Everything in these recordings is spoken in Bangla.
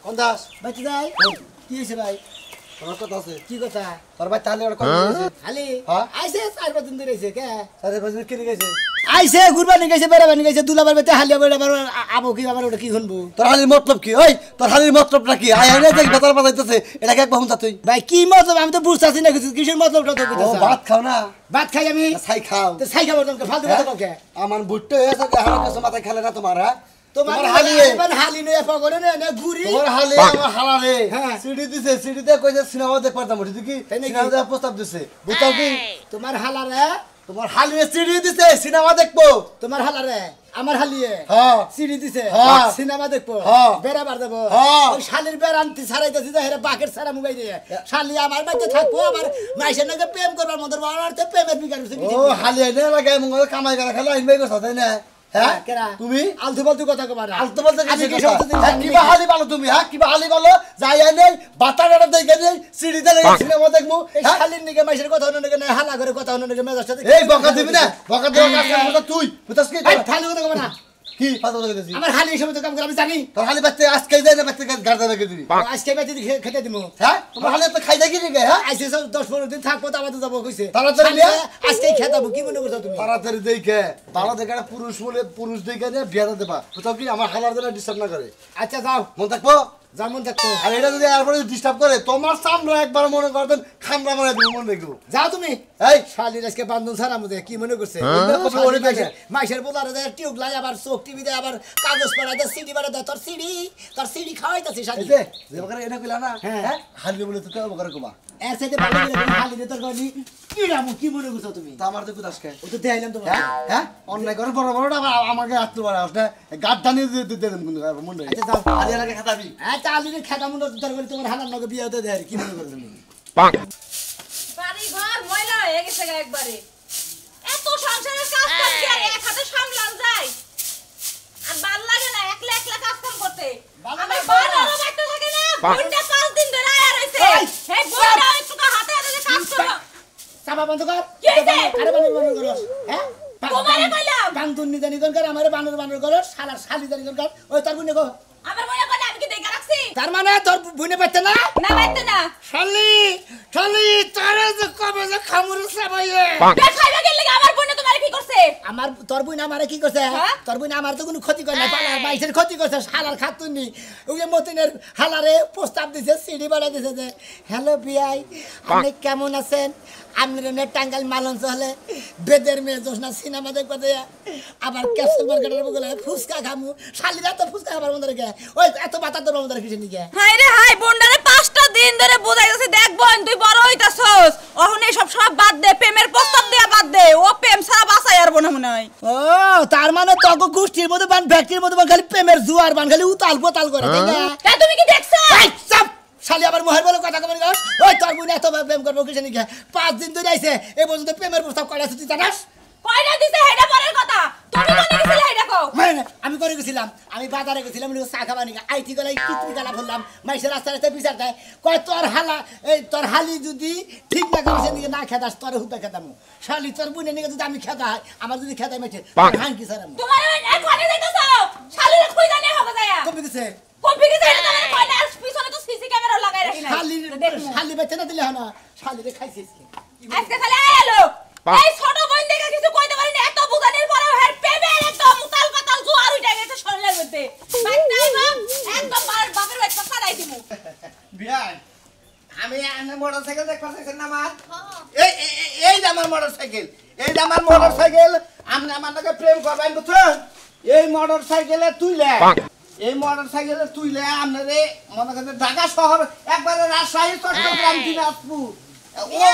কোন দাস বাচ্চা যাই কি হয়েছে ভাই তোমার কথা আছে কি কথা তোর ভাই তাহলে ওর কথা আছে খালি হ্যাঁ আইছে 4-5 দিন ধরে আইছে কে আরে বাজে কি গেছে আইছে গুরবানি গেছে বেড়াবানি গেছে দুলাবার বেতে হালিয়া বেড়া আবার আবো কি আবার ওটা কি শুনবো তোর হালির মতলব কি ওই তোর হালির মতলবটা কি আয় আয় দেখ বেতার বাজাইতেছে এটা কি একবার হুনতা তুই ভাই কি মতলব আমি তো বুঝতাছি না কিছু কিসের মতলবটা তো ও কইতাছ ভাত খাও না ভাত খাই আমি ছাই খাও তো ছাই খাবো তোমাকে ফালতু কথা কাউকে আমার বুট্টে এসে হাড় কাছে মাথায় খেলে না তোমার হ্যাঁ তোমার হালি হালি নয় পগরে না গুরি তোমার হালি আমার হালারে হ্যাঁ। সিডি দিছে সিডিতে কইছে সিনেমা দেখ পারতাম বুঝি কি তাই নাকি? সিনেমা দেখার প্রস্তাব দিছে বুঝতাও কি তোমার হালারে তোমার হালিয়ে সিডি দিছে সিনেমা দেখবো তোমার হালারে আমার হালিয়ে হ্যাঁ সিডি দিছে হ্যাঁ। সিনেমা দেখবো হ্যাঁ। বেড়া বার দেবো হ্যাঁ। ওই শালির বেড়া আনতে ছাড়াইতেছি যে হেরা বাকের ছাড়া মুগাই দিয়ে শালি আমার বাড়িতে থাকবো আমার মাইসের নাকি প্রেম করবার মতো আমার তো প্রেমের বিকার হচ্ছে ও হালিয়ে নে লাগে মঙ্গল কামাই করে খেলা আইনবাই কথা তাই না হ্যাঁ কেরা তুমি আলতু ফালতু কথা কবার আলতো বলতে আমি গেছি কি সব দিন জানি কিবা নাকি? হালি বলো তুমি হ্যাঁ কিবা হালি বলো যাই আই নেই বাতাটা দেখে নেই সিডিতে লাগে সিনেমা দেখবো এই শালির নিকে মাইসের কথা হলো নাকি না হালা করে কথা হলো নাকি মেজাজটা এই বকা দিবি না বকা দেওয়া কাজ করবো তুই বুঝছিস কি এই ফালতু কথা কবার না কি ফালতু কথা দিছিস আমার হালি হিসেবে তো কাম করে আমি জানি তোর হালি বাচ্চা আজকে যাই না বাচ্চা গাড়দা দেখে দিবি আজকে বেঁচে খেতে দিব হ্যাঁ তোমার হালি তো খাই দেখি নি হ্যাঁ আইসে 10-15 দিন থাকবো তো আবার তো যাবো কইছে তাড়াতাড়ি নিয়ে। আজকেই খেতাবো কি মনে করছো তুমি তাড়াতাড়ি দেখে ভালো দেখে একটা পুরুষ বলে পুরুষ দেখে নিয়ে বিয়া দেবা কোথাও কি আমার হালার জন্য ডিস্টার্ব না করে আচ্ছা যাও মন থাকবো যেমন থাকতো আর এটা যদি এরপরে ডিস্টার্ব করে তোমার সামনে একবার মনে করবেন খামরা মনে দিব মনে দেখবো যাও তুমি এই শালির আজকে বান্ধন ছাড়া মধ্যে কি মনে করছে কবে ওরে দেখে? মাইসের বোলারে দেয় টিউব লাই আবার চোখ টিভি দেয় আবার কাগজ পড়া দেয় সিডি বাড়া দেয় তোর সিডি খাওয়াইতাছি শালি এই যে যে বকারে এনে কইলা না হ্যাঁ। হ্যাঁ হালি বলে তো কেউ বকারে কবা এর সাথে ভালো করে শালি দে তোর গনি কি রামু কি মনে করছো তুমি তা আমার তো কুদাস কে ও তো দেখাইলাম তোমার হ্যাঁ হ্যাঁ অন্যায় করে বড় বড়টা আমাকে আসতে পারে আপনি গাছ টানিয়ে দিতে দেন কিন্তু মনে আচ্ছা যাও আলি লাগে খাতাবি আচ্ছা আলির খেতা মনে তোর গনি তোমার হালার নগে বিয়ে হতে দেয় কি মনে করছো তুমি বাড়ি ঘর ময়লা হয়ে গেছে গা একবারে এত সংসারের কাজ কাম কি আর এক হাতে সামলান যায় আর ভাল লাগে না একলা একলা কাজ কাম করতে ভালো আমার লাগে বাড়িরও না। বাইতে থাকে না বুইন্ডা 5 দিন ধরে আয়া রইছে এই, হে বুইন্ডা একটু হাতে হাতে যে কাজ করো চাপা বন্ধ কর কি হইছে? আরে বানর বানর করো হ্যাঁ তোমারে কইলাম। বান্দুন নিদানি দরকার আমারে বানর বানর করো শালার শালি দানি দরকার ওই তোর বুনে কো আমার মনে করে আমি কি দেখা রাখছি তার মানে তোর বুনে পাচ্ছে না না বাইতে না শালি শালি তোরে যে কবে যে খামুর সাবাইয়ে বে খাইবা গেল লাগা আমার বোন তোমারে কি করছে আমার তোর বুনে আমারে কি করছে হ্যাঁ? তোর বুনে আমার তো কোনো ক্ষতি করে না পালার বাইসের ক্ষতি করছে শালার খাতুনি ওই যে মতিনের হালারে প্রস্তাব দিছে সিডি বাড়া দিছে যে হ্যালো বিআই আপনি কেমন আছেন আপনার টাঙ্গাইল মালঞ্চ হলে বেদের মেয়ে জোসনা সিনেমা দেখবা দেয়া আবার ক্যাপসুল মার্কেটের বগলে ফুচকা খামু শালিরা তো ফুচকা খাবার মধ্যে রেখে ওই এত বাতা তোর মধ্যে রেখে নিয়ে হাই রে হাই বোনডারে 5টা দিন ধরে বুঝাইতাছি দেখ বোন তুই বড় হইতাছস অহন এই সব বাদ দে প্রেমের প্রস্তাব দেয়া বাদ দে ও প্রেম ছাড়া বাঁচাই আর বোনা মনে হয় ও তার মানে তক গোষ্ঠীর মধ্যে বান ব্যক্তির মধ্যে বান খালি প্রেমের জুয়ার বান খালি উতাল পোতাল করে তাই না তা তুমি কি দেখছো এই, চাপ! শালি আবার মোহের বলে কথা কবি গাছ ওই তোর বোন এত প্রেম করবো কিসে নিকে 5 দিন ধরে আইছে এই পর্যন্ত প্রেমের প্রস্তাব করে আছে তুই জানাস কয়টা দিছে হেডা পরের কথা তুমি কোনে গেছিলে হেডা কও মানে আমি করে গেছিলাম আমি বাজারে গেছিলাম চা খাবা নিকে আইটি গলাই কিতরি গালা বললাম মাইসের রাস্তা রাস্তায় বিচার দেয় কয় তোর হালা এই তোর হালি যদি ঠিক না করিস নিকে না খেদাস তোর হুদা খেদামু শালি তোর বোনের নিকে যদি আমি খেদা হয় আমার যদি খেদাই মেটে হান কি স্যার তোমার এক কোনে যাইতাছো শালিরে কই জানে হবে যায়া কবি গেছে কপি কি যাইলে তোমার কয়টা আর পিছনে তো সিসি ক্যামেরা লাগাই রাখি না শালি দেখমু শালি বেচে না দিলে হনা শালি রে খাইছিস আজকে খালি আইলো এই ছোট বোন দেখে কিছু কইতে পারিনি এত বুঝানির পরেও হের প্রেমে একদম মুতাল পাতাল জোয়ার উঠে গেছে শরীরের মধ্যে বাইটাই বাপ একদম বাপের বাচ্চা ছাড়াই দিমু বিয়াই আমি এনে মোটরসাইকেল দেখতে চাইছেন না আমার এই এই যে আমার মোটরসাইকেল এই যে আমার মোটরসাইকেল আপনি আমার নাকি প্রেম করবেন বুঝছেন এই মোটরসাইকেলে তুইলে এই মোটরসাইকেলে তুইলে আপনারে মনে করেন ঢাকা শহর একবারে রাজশাহী চট্টগ্রাম দিনাজপুর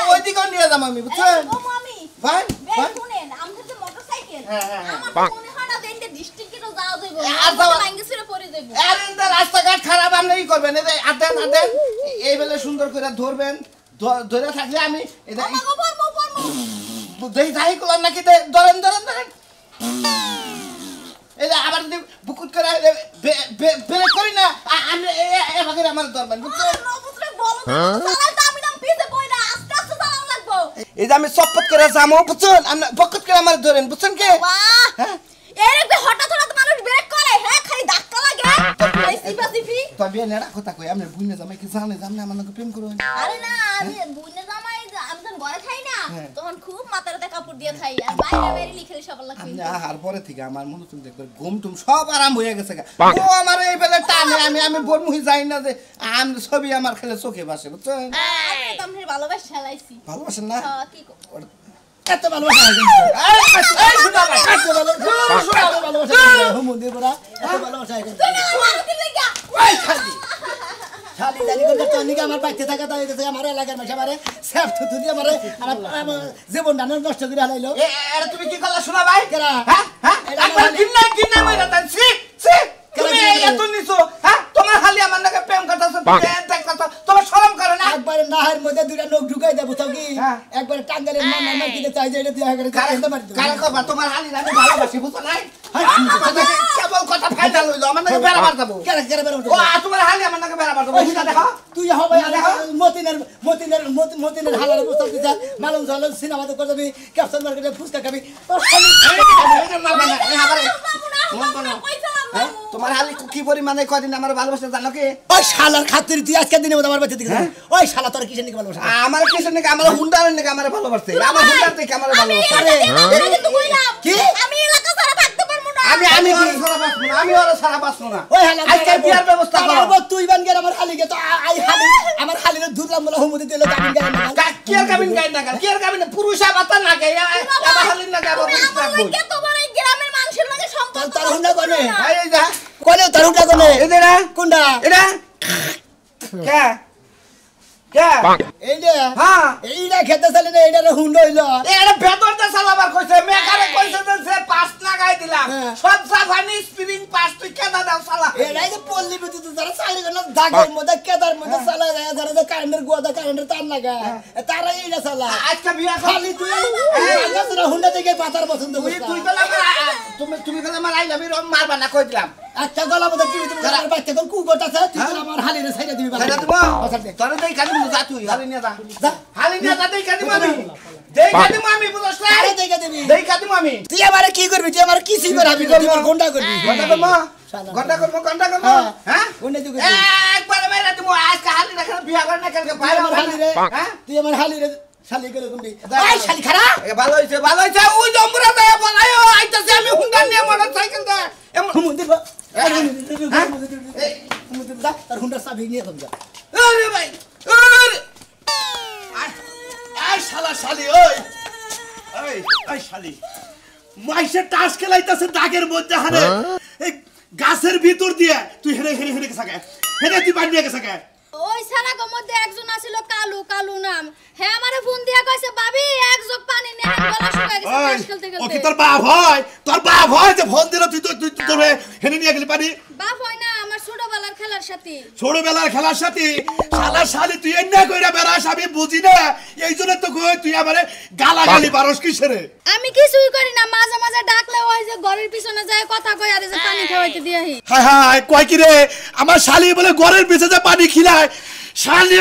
ওইদিকে নিয়ে যাবো আমি বুঝছেন ও মামি ভাই বেশ ভাই শুনেন আমাদের যে মোটরসাইকেল হ্যাঁ, হ্যাঁ, হ্যাঁ। আমার মনে হয় না দেন ডিস্ট্রিক্টে যাওয়া যাইবো আর যাওয়া- লাইঙ্গে ছিড়ে পড়ে যাইবো আরে না রাস্তাঘাট খারাপ আপনি ই করবেন এই আদেন আদেন এই বেলে সুন্দর করে ধরবেন ধরে থাকলে আমি এটা আমাগো পড়মু দেখি যাই করলাম নাকি ধরেন ধরেন ধরেন এই যে আবার যদি বুকুট করে ব্রেক করি না আমি এভাবে আমার ধরবেন বুঝছেন নবুতরে বলো চালাইতে আমি নাম পিছে কইরা আস্তে আস্তে চালানো লাগবো এই যে আমি চপ্পত করে যাবো বুঝছেন আপনি বকত করে আমার ধরেন বুঝছেন কি বাহ হ্যাঁ এরকম হঠাৎ হঠাৎ মানুষ ব্রেক করে হ্যাঁ খালি ধাক্কা সিপাসিপি তোর বিয়ে নেড়া কথা কই আমি বুইনে জামাই কি জানে জানে আমার নাকি প্রেম করো আরে না আমি বুইনের জামাই আমি যখন ঘরে থাই না হ্যাঁ। তখন খুব মাথাতে কাপড় দিয়ে থাই আর বাইরে বাইরে লিখে সবার লাগে আমি আর পরে থেকে আমার মনে তুমি দেখবে ঘুম টুম সব আরাম হয়ে গেছে ও আমার এই বেলা টানে আমি বনমুহি যাই না যে আমি ছবি আমার খেলে চোখে ভাসে বুঝছেন আমি তো আমার ভালোবাসা চালাইছি ভালোবাসেন না হ্যাঁ কি এত ভালোবাসা হয় কিন্তু। এই শোনা ভাই এত ভালোবাসা হুমুন্দির পড়া এত ভালোবাসা হয় কিন্তু। তুই না আমাকে লাগা ওই খালি শালি জানি কোনটা তোর নিকে আমার বাইতে থাকা তাই গেছে আমার এলাকার মাসে আমারে সেফ থুতু দিয়ে আমারে আমার জীবনটা নষ্ট করে হারাইলো। এটা তুমি কি করলা শোনা ভাই কেরা? হ্যাঁ হ্যাঁ একবার কিন্না মইরা দেন সি তুমি এত নিছো হ্যাঁ তোমার খালি আমার নাকি প্রেম করতেছ দেখতেছ তোমার শরম করে না একবারে নাহের মধ্যে দুইটা লোক ঢুকাই দেবো তো কি হ্যাঁ। একবারে টাঙ্গালের মান আমার দিতে চাই যে এটা তুই আগে খেতে পারি কারণ কবা তোমার খালি আমি ভালোবাসি বুঝছো নাই কেবল কথা ফাইনাল হইলো আমার নাকি বেড়া মার দেবো কেরা কেরা বেরো ও তোমার খালি আমার নাকি বেড়া মার দেবো বুঝা দেখো তুই হবে মতিনের হালারে প্রস্তাব দিতে মালুম চলো সিনেমাতে করে যাবি ক্যাপশন মার্কেটে ফুচকা খাবি তোর খালি তোমার হালি কি পরিমাণে কদিন আমার ভালোবাসা জানো কি ওই শালার খাতির তুই আজকে দিনের মতো আমার বাচ্চা দিকে ওই শালা তোর কিসের নিকে ভালোবাসা আমার কিছু নাকি আমার হুন্ডার নাকি আমার ভালোবাসছে আমার হুন্ডার থেকে আমার ভালোবাসে কি আমি এলাকা ছাড়া থাকতে পারবো না আমি ওর সারা বাঁচবো না আমি ওর সারা বাঁচবো না ওই হালা আজকে বিয়ার ব্যবস্থা করো তুই বান গেল আমার হালি গে তো আই হালি আমার হালির দুধলাম বলে হুমুদি দিল কাবিন গেল কি আর কাবিন গাই না কি আর কাবিন পুরুষ আবার না গাই আবার হালির না গাই আবার পুরুষ আমার রাখবো লাগে তোমার এই গ্রামের মানুষের লাগে সম্পর্ক তার হুন্ডা কোনে এই যা কোনে তার হুন্ডা কোনে এদেরা কোনটা এটা কে কে এই যে হ্যাঁ এইটা খেতে চাইলে না এইটা হুন্ডা হইলো এটা ভেতরটা চালাবার কইছে মেকারে কইছে যে সে পাস লাগাই দিলাম হ্যাঁ। সব সাফানি স্প্রিং পাস তুই কেন দাও চালা এটাই যে পল্লী বিদ্যুৎ যারা চাকরি করে না দাগের মধ্যে কেদার মধ্যে চালা যায় যারা যে কারেন্টের গোদা কারেন্টের তার লাগা তারা এইটা চালা আজকে বিয়া কর খালি তুই হুন্ডা থেকে পাতার পছন্দ তুই করিস তুই তো তুমি তো আমার আই লাভ ইউ মারবা না কই দিলাম একটা গলা মধ্যে কি তুমি আমার বাচ্চা কোন কুকুর আছে তুই তো আমার হালিরে ছাইড়া দিবি সেটা দেবো তোরে দেই কাদি যা তুই হালি নিয়ে যা হালি নিয়ে যা দেই কাদি আমি দেই কাদি আমি বুঝছ না আরে দেখে দিবি দেই কাদি আমি তুই আমারে কি করবি তুই আমার কিছুই করবি তুই আমার গন্ডা করবি ঘন্টা করবো হ্যাঁ গন্ডা তুই একবার মেরা তুমি আজকে হালি রাখা বিয়া করে না কালকে বাইরে হালিরে হ্যাঁ তুই আমার হালিরে শালি করে কোনবি এই শালি খারা ভালো হইছে ওই জম্বুরা দেয়া বলায়ও আইতাছে আমি হুন্ডা নিয়ে মোটরসাইকেল দে হুমুন্দির হুমুন্দির দা তার হুন্ডার চাবি নিয়ে তুমি যা আরে ভাই আই শালা শালি ওই শালি মাইসে টাস খেলাইতাছে দাগের মধ্যে হারে এই গাছের ভিতর দিয়ে তুই হেরে গেছে হেরে তুই বাড়ি নিয়ে গেছে ওই সারাগো মধ্যে একজন আছিল কালু নাম হে আমারে ফোন দিয়া কইছে ভাবি এক জগ পানি নিয়ে গলা শুকায় গেছে ওই তাস খেলতে ও কি খেলতে তোর বাপ হয় যে ফোন দিল তুই তোর হেরে নিয়ে গেলি পানি বাপ হয় না আমার ছোটবেলার খেলার সাথী ছোটবেলার খেলার সাথে শালা শালি তুই এন্না কইরা বেড়াস আমি বুঝি না এই জন্য তো কই তুই আমারে গালাগালি পারস কিসেরে আমি কিছুই করি না মাঝে মাঝে ডাকলে ওই যে ঘরের পিছনে যায় কথা কই আর যে পানি খাওয়াইতে দিয়াহি হায় কয় কি রে আমার শালি বলে ঘরের পিছে যে পানি খিলায় শালি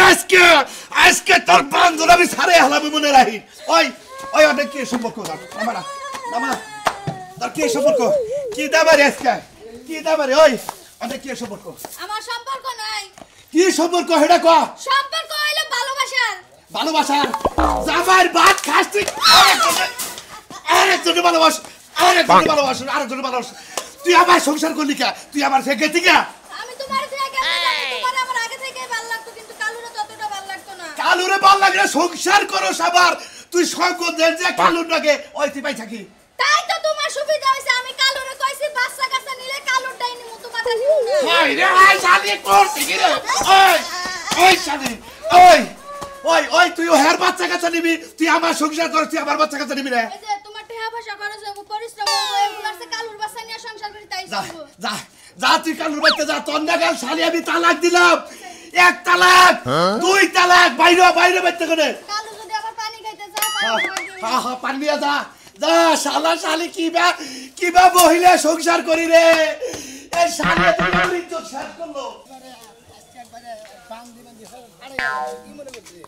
আজকে তোর বান্ধব আমি সারে হালাবি মনে রাখি ওই অনেক কি সম্পর্ক নামা তোর কি সম্পর্ক কি দাবারে আজকে কি দাবারে ওই অনেক কি সম্পর্ক আমার সম্পর্ক নাই কি সম্পর্ক হেডা ক সম্পর্ক হইলো ভালোবাসার জামার ভাত খাস তুই আরেকজনে ভালোবাস আরেকজনে ভালোবাস তুই আমার সংসার করলি কা তুই আমার থেকে থেকে আমি তোমার থেকে কেমন জানি তোমার আমার আগে থেকে ভালো লাগতো কিন্তু কালুরে ততটা ভালো লাগতো না কালুরে ভাল লাগলে সংসার করো সবার তুই সঙ্গ দেন যে কালুর লাগে ওই তুই পাই থাকি তাই তো তোমার সুবিধা হইছে আমি কালুরে কইছি বাচ্চা কাচ্চা নিলে কালুরটাই নিমু তোমার কাছে নিমু না ওই রে আই শালি করছি কি রে ওই শালি ওই তুই হের বাচ্চা কাচ্চা নিবি তুই আমার সংসার কর তুই আমার বাচ্চা কাচ্চা নিবি রে এই যে তোমার টাকা পয়সা খরচ হবে পরিশ্রম হবে এগুলার সে কালুর বাচ্চা নিয়ে সংসার করি তাই যা করব যা যা তুই কালুর বাচ্চা যা তোর নাগাল শালি আমি তালাক দিলাম 1 তালাক 2 তালাক বাইরে বাইতে করে কালু যদি আবার পানি খাইতে যায় পানি খাইতে হ্যাঁ পানি নিয়ে যা যা শালা শালি কিবা মহিলা সংসার করি রে এই শালি তুমি আমার ইজ্জত শেষ করলো একবারে বাং দিবেন আরে কি মনে করছিস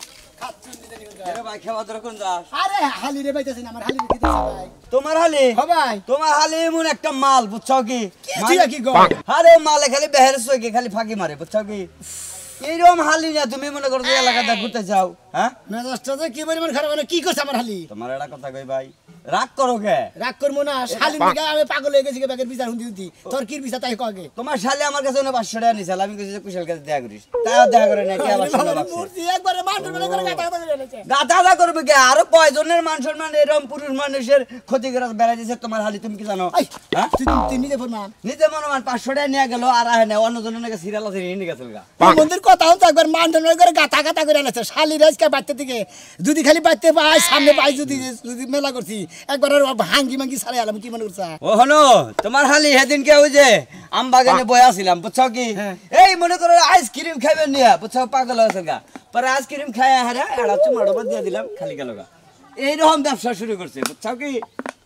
এরে ভাই খাওয়া দাওয়া কোন যাস আরে হালি রে বাইতেছি না আমার হালি রে দিতেছি ভাই তোমার হালি হ্যাঁ ভাই তোমার হালি এমন একটা মাল বুঝছো কি তুই কি গো আরে মালে খালি বেহের সইকে খালি ফাঁকি মারে বুঝছো কি এইরকম হালি না তুমি মনে করো যে এলাকাটা ঘুরতে যাও হ্যাঁ মেজাজটা যে কি পরিমাণ খারাপ মানে কি করছে আমার হালি তোমার একটা কথা কই ভাই রাগ করো কে রাগ করবো না শালি নিগা আমি পাগল হয়ে গেছি ব্যাগের বিচার হুন্দি হুন্দি তোর কি বিচার তাই কগে তোমার শালি আমার কাছে 500 টাকা নিছিল আমি কইছি যে কুশল কাছে দেখা করিস তাও দেখা করে না কি আবার শুনে লাগছে মূর্তি একবারে মারতে মনে করে গাতা গাতা করে ফেলেছে গাদা করবে কে আরো কয়জনের মান সম্মান এরকম পুরুষ মানুষের ক্ষতি করে বেড়া দিছে তোমার হালি তুমি কি জানো এই হ্যাঁ তুই নিজে ফরমান নিজে মনে মান 500 টাকা নিয়ে গেল আর আহে না অন্যজনের নাকি সিরিয়াল আছে নিয়ে গেছিল গা মন্দির কথা হতো একবার মারতে মনে করে গাতা গাতা করে ফেলেছে শালি রাজকে বাড়তে থেকে যদি খালি বাড়তে পাই সামনে পাই যদি যদি মেলা করছি একবার আর ভাঙ্গি মাঙ্গি ছাড়াই আলাম কি মনে করছা ও হনো তোমার হালি সেদিনকে ওই যে আম বাগানে বয়ে আসিলাম বুঝছো কি এই মনে করো আইসক্রিম খাইবেন নিয়া বুঝছো পাগল হয়েছে গা পরে আইসক্রিম খাই হারা এড়া চুমাড়ো দিয়ে দিলাম খালি গেল গা এইরকম ব্যবসা শুরু করছে বুঝছো কি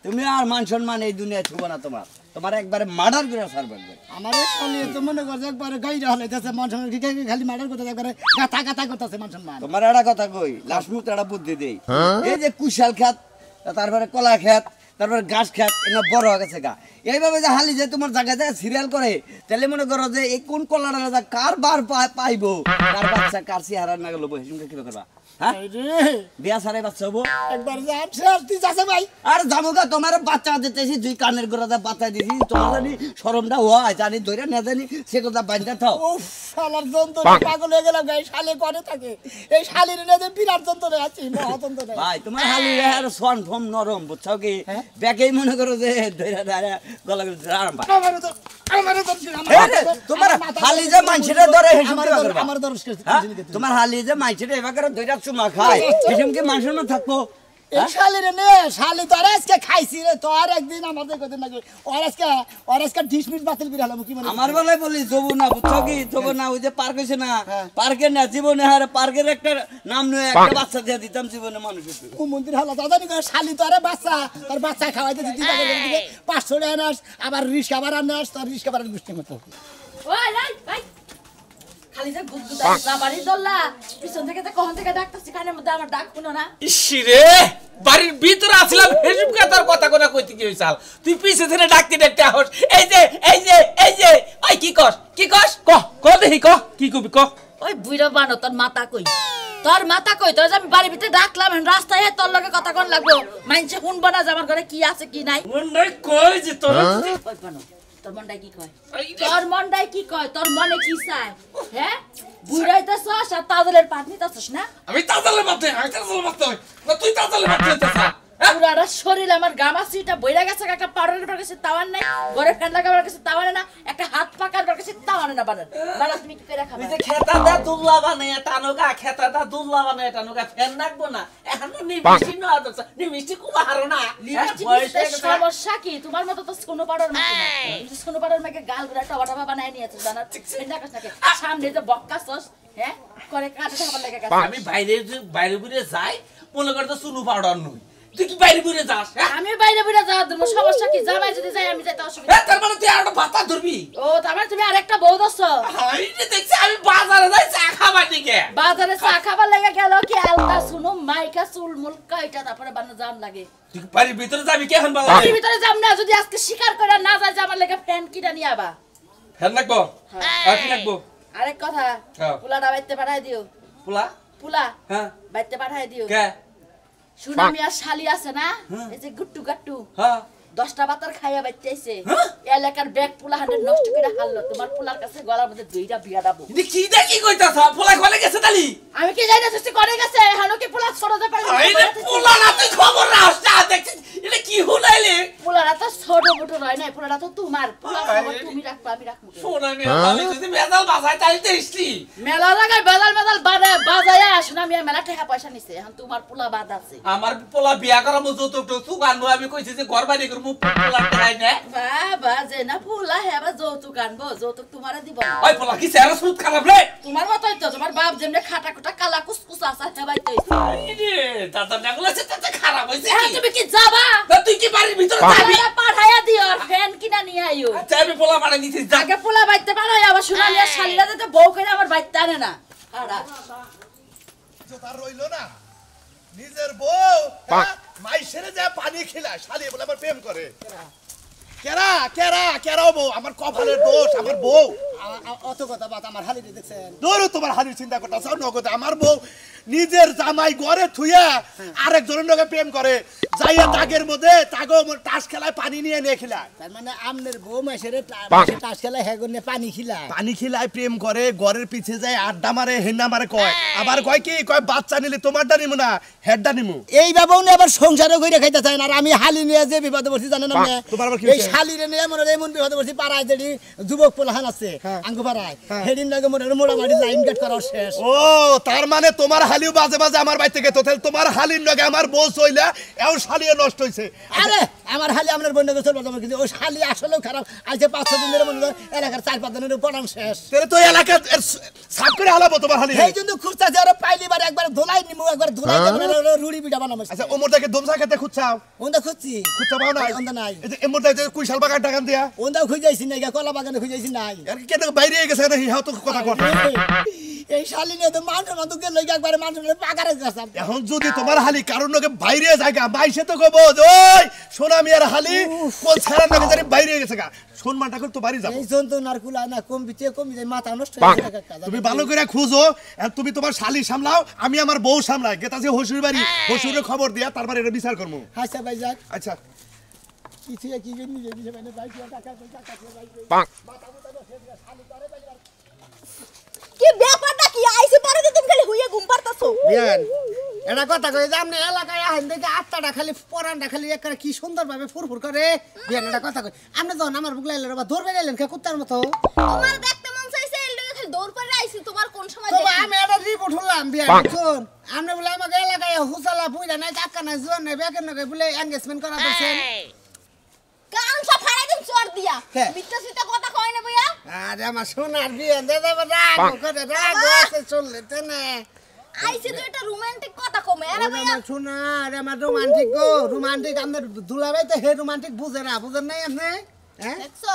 তুমি আর মান সম্মান এই দুনিয়ায় ছুবো না তোমার তোমার একবারে মার্ডার করে ছাড়বে আমার শালি তো মনে করছে একবার গাইরা হলাইতেছে মান সম্মান খালি মার্ডার করতে একবারে গাতা গাতা করতেছে মান সম্মান তোমার একটা কথা কই লাস্ট মুহূর্তে একটা বুদ্ধি দেই এই যে কুশাল খেত তারপরে কলা খেত তারপরে ঘাস খেত এটা বড় হয়ে গেছে গা এইভাবে যে হালি যে তোমার জায়গায় যায় সিরিয়াল করে তাহলে মনে করো যে এই কোন কলাটা কার বার পাইবো কার বাচ্চা কার চেহারা না গেল বসে কি করবা হ্যাঁ বিয়া সারে বাচ্চা হবো একবার যাচ্ছে আর তুই যাচ্ছে ভাই আর জামুকা তোমার বাচ্চা দিতেছি দুই কানের গোড়াতে বাচ্চা দিছি তোমার জানি শরমটা হয় জানি ধরে না জানি সে কথা বাঁধতে থাও উফ শালার যন্ত্র পাগল হয়ে গেলাম গাই শালে করে থাকে এই শালির নিয়ে বিরাট যন্ত্র আছি মহাযন্ত্র ভাই তোমার হালি আর সন ফম নরম বুঝছো কি ব্যাকেই মনে করো যে ধরে ধরে গলা আরাম পায় তোমার হালি যে মানুষেরা ধরে হেসুম কি করবা আমার দরস তোমার হালি যে মানুষেরা এবার করে দুইটা চুমা খায় হেসুম কি মানুষের না থাকবো এই শালির নে শালি তো আজকে খাইছি রে তো আর একদিন আমাদের কদিন লাগে আর আজকে ডিসমিস বাতিল করে হলাম কি মানে আমার বেলায় বলি যাবো না বুঝছো কি যাবো না ওই যে পার্ক হয়েছে না পার্কে না জীবনে হারে পার্কের একটা নাম নিয়ে একটা বাচ্চা দিয়ে দিতাম জীবনে মানুষের ও মন্দির হলো দাদা নি শালি তো আরে বাচ্চা তার বাচ্চা খাওয়াইতে দিতে পারে 500 টাকা নাস আবার রিস্কা ভাড়া নাস তার রিস্কা ভাড়া গুষ্টি মতো ওই ভাই খালি যে গুদগুদা জামারি দল্লা পিছন থেকে তো কখন থেকে ডাকতাছি কানের মধ্যে আমার ডাক শুনো না ইসিরে বাড়ির ভিতরে আসলাম হেসুম কাতার কথা কোনা কইতে কি হইছাল তুই পিছে থেকে ডাকতে ডাকতে আহস এই যে ওই কি কস ক দেখি কি কবি ক ওই বুইরা বানো তোর মাথা কই তোর আমি বাড়ির ভিতরে ডাকলাম রাস্তায় তোর লগে কথা কোন লাগবো মাইনছে শুনবো না যে আমার ঘরে কি আছে কি নাই মন্ডাই কই যে তোর ওই বানো তোর মনটাই কি কয় তোর মনে কি চায় হ্যাঁ বুড়াইতেছস আর তাজলের পাট নিতেছস না আমি তাজালে মারতে না তুই তাজালে মারতে পুরাটা শরীর আমার গামাছিটা বইরা গেছে একটা পাউডারের কাছে তাওয়ান নাই ঘরে ফ্যান লাগাবার কাছে তাওয়ান না একটা হাত পাকার কাছে তাওয়ান না বানা তুমি কি করে খাবে এই যে খেতাটা দুল্লা বানায় টানুকা খেতাটা দুল্লা বানায় টানুকা ফ্যান রাখবো না এখন নিমিষ্টি না আদছ নিমিষ্টি কুবা হারো না সমস্যা কি তোমার মতো তো কোনো পাউডার মাখি না কোনো পাউডার মাখে গাল গুলা টবা বানায় নিয়েছে জানা চিন্তা করছ নাকি সামনে যে বক্কাছস হ্যাঁ করে কাটে খাবার লাগে আমি বাইরে ঘুরে যাই মনে করতে সুনু পাউডার নই তুই কি বাইরে ঘুরে যাস আমি বাইরে ঘুরে যাওয়ার জন্য সমস্যা কি জামাই যদি যাই আমি যাইতে অসুবিধা তার মানে তুই আরেকটা ভাতা ধরবি ও তার মানে তুমি আরেকটা বউ দছো এই যে দেখছি আমি বাজারে যাই চা খাবার দিকে বাজারে চা খাবার লাগে গেল কি আলতা শুনো মাইকা চুল মুলকা এটা তারপরে বানা জাম লাগে তুই বাড়ির ভিতরে যাবি কেন বাবা বাড়ির ভিতরে যাম না যদি আজকে শিকার করে না যায় যে আমার লাগে ফ্যান কিনা নিয়ে আবা ফ্যান রাখবো আর কি রাখবো আরেক কথা পুলাটা বাইতে পাঠাই দিও পুলা হ্যাঁ বাইতে পাঠাই দিও কে সুনামি আর শালি আছে না এই যে গুট্টু গাট্টু হ্যাঁ 10টা বাতার খাইয়া বাইতেছে এলাকার ব্যাগ পুলা হান্ডে নষ্ট করে হারলো তোমার পুলার কাছে গলার মধ্যে দুইটা বিয়া দাবো কি দেখি কইতাছ পোলা কলে গেছে তালি আমি কি জানি না তুই করে গেছে হানো কি পুলা ছোট দে পারে এই রে পোলা না তুই খবর রাখ না দেখছিস এটা কি হুনাইলে পুলাটা তো ছোট বড় রয় না পুলাটা তো তোমার পুলা খবর তুমি রাখবা আমি রাখবো শোনা মি আমি যদি মেজাল বাজাই তাইতে ইসলি মেলা লাগাই মেজাল বাজায় আসুন আমি মেলা টাকা পয়সা নিছে এখন তোমার পুলা বাদ আছে আমার পোলা বিয়া করা মতো তো সুগানবো আমি কইছি যে ঘর বাড়ি করব পোলা টাই না বাবা যে না পুলা হেবা যৌতুক আনবো যৌতুক তোমারে দিব ওই পোলা কি সেরা সুদ খারাপ রে তোমার মতই তো তোমার বাপ যেমনে খাটা খুটা কালা কুসকুস আছে হেবাই তো রে দাদা নাগুলা সেটা খারাপ হইছে কি তুমি কি যাবা তুই কি বাড়ির ভিতরে যাবি পাঠাইয়া দিও ফ্যান কিনা নিয়ে আইও আচ্ছা আমি পোলা পাড়া নিছি আগে পোলা বাইতে পারাই আবার শুনালি আর শালিরা যাতে বউ করে আমার বাইতে আনে না আড়া ইজ্জত আর রইলো না নিজের বউ মাইসের যে পানি খিলায় শালি বলে আবার প্রেম করে কেরা কেরা কেরাও বউ আমার কপালের দোষ আমার বউ অত কথা বাত আমার হালিতে দেখছেন দূর তোমার হালির চিন্তা করতেছ নগদ আমার বউ নিজের জামাই ঘরে থুইয়া আরেকজনের লগে প্রেম করে যাইয়া তাগের মধ্যে তাগো টাস খেলায় পানি নিয়ে নিয়ে খিলায় তার মানে আমনের বউ মাসের টাস খেলা হেগুনে পানি খিলায় প্রেম করে ঘরের পিছে যায় আড্ডা মারে হেন্না মারে কয় আবার কয় কি কয় বাচ্চা নিলে তোমারটা নিমু না হেডটা নিমু এই বাবাও না আবার সংসারও কইরা খাইতে চায় না আর আমি হালি নিয়ে যে বিপদে পড়ছি জানেন না তোমার আবার কি এই শালিরে নিয়ে মনে এমন বিপদে পড়ছি পাড়ায় যেটি যুবক পোলাহান আছে আঙ্গু পাড়ায় হেডিন লাগে মনে মোড়ামাড়ি লাইন কাট করা শেষ ও তার মানে তোমার হালিও বাজে বাজে আমার বাড়ি থেকে তো তাহলে তোমার হালির লগে আমার বউ চইলা এও শালিও নষ্ট হইছে আরে আমার হালি আপনার বন্ধুকে চলবে তোমার কিন্তু ওই শালি আসলেও খারাপ আজকে 5-6 দিন ধরে মনে হয় এলাকার 4-5 দিনের পড়ান শেষ তাহলে তো এলাকা সাফ করে হালাবো তোমার হালি এই জন্য খুঁজতাছে আর পাইলি বার একবার ধুলাই নিমু একবার ধুলাই রুড়ি পিঠা বানাবো আচ্ছা ওমরটাকে দমসা খেতে খুঁজছাও ওন্দা খুঁজছি খুঁজছা পাও না ওন্দা নাই এই যে এমরটা যে কুইশাল বাগান টাকান দিয়া ওন্দা খুঁজাইছি না কলা বাগানে খুঁজাইছি নাই আর কেন বাইরে গেছে না হিহাও তো কথা কথা এই শালি নিয়ে তো মানুষকে লইয়া একবারে মানুষের পাকারে গেছে এখন যদি তোমার হালি কারণ লোকে বাইরে জায়গা বাইসে তো কব ওই সোনা মিয়ার হালি কোন ছাড়া নাকি জানি বাইরে গেছে গা সম্মানটা করে তো বাড়ি যাবো এই জন্তু নারকুলা না কমবি যায় মাথা নষ্ট হয়ে যায় তুমি ভালো করে খুঁজো আর তুমি তোমার শালি সামলাও আমি আমার বউ সামলাই গেতাছি হসুর বাড়ি হসুরের খবর দিয়া তারপরে এটা বিচার করবো আচ্ছা ভাই যাক আচ্ছা কিছু কি নিজে নিজে মানে ভাই টাকা কি ব্যাপারটা কি আইছে পরে যে তুমি খালি হুইয়ে ঘুম পারতাছো বিয়ান এটা কথা কই যে আপনি এলাকায় আহেন দেখে আত্মাটা খালি পরানটা খালি একবারে কি সুন্দরভাবে ফুরফুর করে বিয়ান এটা কথা কই আপনি যখন আমার বুক লাইলেন বা দৌড় বেরাইলেন কে কুত্তার মতো তোমার দেখতে মন চাইছে এই লগে খালি দৌড় করে আইছি তোমার কোন সময় তো দেখি আমি এটা রিপোর্ট হলাম বিয়ান শুন আপনি বলে আমাকে এলাকায় হুসালা পুইরা নাই টাকা নাই জোর নাই বেকের নগে বলে এনগেজমেন্ট করা দিয়েছেন কান সব ফাড়াই দিন চোর দিয়া হ্যাঁ। মিথ্যা সিটা কথা কয় না ভাইয়া আরে আমার সোনার বিয়ান দাদা রাগ করে রাগ আছে চললে তেনে আইছে তো এটা রোমান্টিক কথা কমে আরে ভাইয়া আমার সোনা আরে আমার রোমান্টিক গো রোমান্টিক আমাদের দুলাভাই তো হে রোমান্টিক বুঝে না বুঝেন নাই আপনি হ্যাঁ দেখছো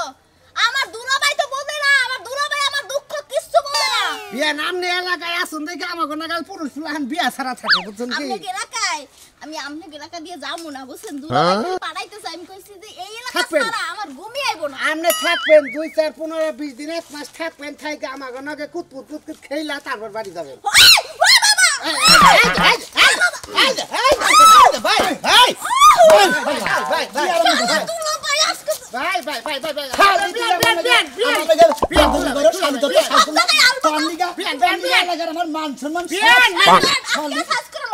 আমার দুলাভাই তো বোঝে না আমার দুলাভাই আমার দুঃখ কিচ্ছু বোঝে না বিয়া নাম নিয়ে এলাকায় আসুন দেখে আমাকে নাগাল পুরুষ ফুলাহান বিয়া ছাড়া থাকে বুঝছেন কি আপনি এলাকায় আমি আমনে এলাকা দিয়ে যাবো না বুঝছেন দুলাভাই পাড়াইতেছে আমি কইছি যে এই এলাকা থাকবেন। ছাড়া আমার ঘুমি আইবো না আপনি থাকবেন 2-4-15-20 দিন 1 মাস থাকবেন থাইকে আমাকে নাগে কুতকুত খেইলা তারপর বাড়ি যাবেন ওই বাবা দুলাভাই আজকে আমার মান সম্মান কাজ করে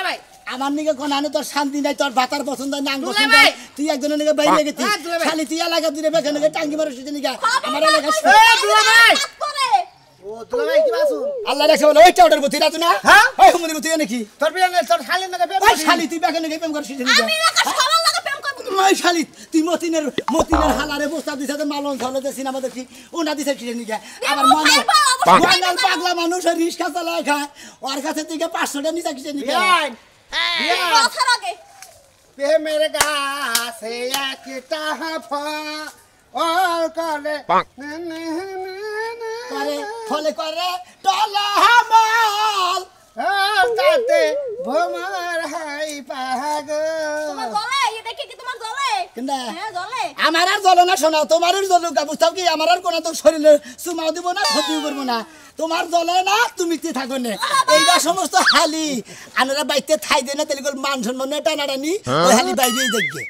লই আমার নিকে কোন আনে তোর শান্তি নাই তোর ভাতার পছন্দ নাই পছন্দ নাই তুই একজনের নিকে বাইরে গেছিস খালি তুই এলাকা দিলে বেখানে টাঙ্গি মারছিস নিকে আমার এলাকা ও দুলাভাই কি বাসু আল্লাহ রাখছে বলে ওইটা ওটার বুদ্ধি রাত না হ্যাঁ ওই হুমুদি বুদ্ধি নাকি তোর বিয়ে তোর শালি নাকি প্রেম ওই শালি তুই বেখানে প্রেম করছিস নিকে আমি এলাকা সবার লাগে প্রেম করব ওই শালি তুই মতিনের হালারে বস্তা দিছে তো মালন ধরলে সিনেমা দেখি ওনা দিছে কি নিকে আবার মনাল পাগলা মানুষ রিস্কা চালায় খায় ওর কাছে থেকে 500 টাকা নিছে কি নিকে কথার আগে প্রেমের গাছে একটা হাফা ও করে করে ফলে করে টলা হামাল তাতে ভোমার হাই পাগল তোমার গলে এই দেখি কি তোমার গলে কেননা হ্যাঁ গলে আমার আর জ্বলো না শোনা তোমার জ্বলো বুঝতাও কি আমার আর কোনো তো শরীরে চুমাও দিব না ক্ষতিও করবো না তোমার জ্বলে না তুমি কি থাকো না এইটা সমস্ত হালি আনারা বাইতে থাই দেয় না তাহলে মান সম্মান টানাটানি ওই হালি বাইরেই দেখবে